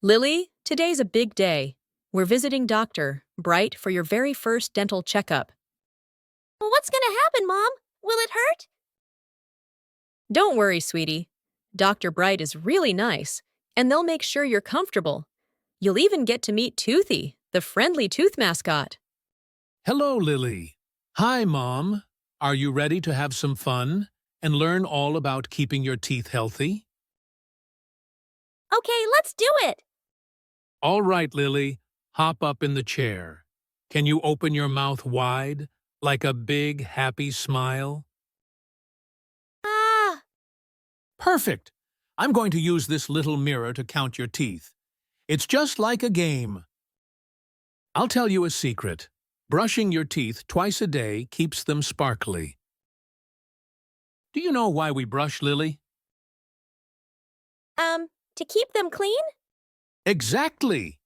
Lily, today's a big day. We're visiting Dr. Bright for your very first dental checkup. Well, what's gonna happen, Mom? Will it hurt? Don't worry, sweetie. Dr. Bright is really nice, and they'll make sure you're comfortable. You'll even get to meet Toothy, the friendly tooth mascot. Hello, Lily. Hi, Mom. Are you ready to have some fun and learn all about keeping your teeth healthy? Okay, let's do it. All right, Lily. Hop up in the chair. Can you open your mouth wide, like a big, happy smile? Ah, Perfect. I'm going to use this little mirror to count your teeth. It's just like a game. I'll tell you a secret. Brushing your teeth twice a day keeps them sparkly. Do you know why we brush, Lily? to keep them clean? Exactly!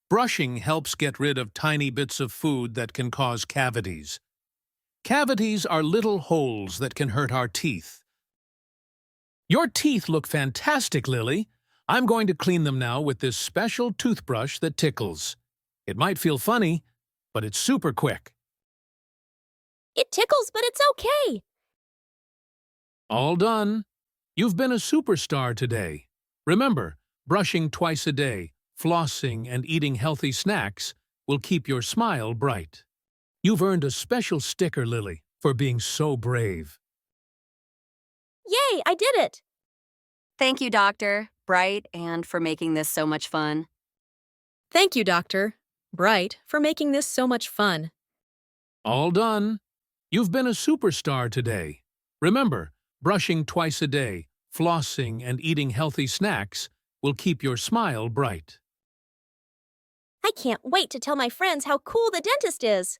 Brushing helps get rid of tiny bits of food that can cause cavities. Cavities are little holes that can hurt our teeth. Your teeth look fantastic, Lily. I'm going to clean them now with this special toothbrush that tickles. It might feel funny, but it's super quick. It tickles, but it's okay. All done. You've been a superstar today. Remember, brushing twice a day, flossing, and eating healthy snacks will keep your smile bright. You've earned a special sticker, Lily, for being so brave. Yay, I did it. Thank you, Dr. Bright, and for making this so much fun. Thank you, Dr. Bright, for making this so much fun. All done. You've been a superstar today. Remember, brushing twice a day, flossing, and eating healthy snacks will keep your smile bright. I can't wait to tell my friends how cool the dentist is.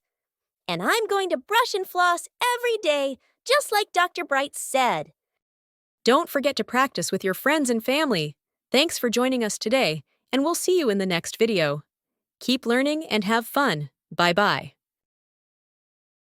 And I'm going to brush and floss every day, just like Dr. Bright said. Don't forget to practice with your friends and family. Thanks for joining us today, and we'll see you in the next video. Keep learning and have fun. Bye-bye.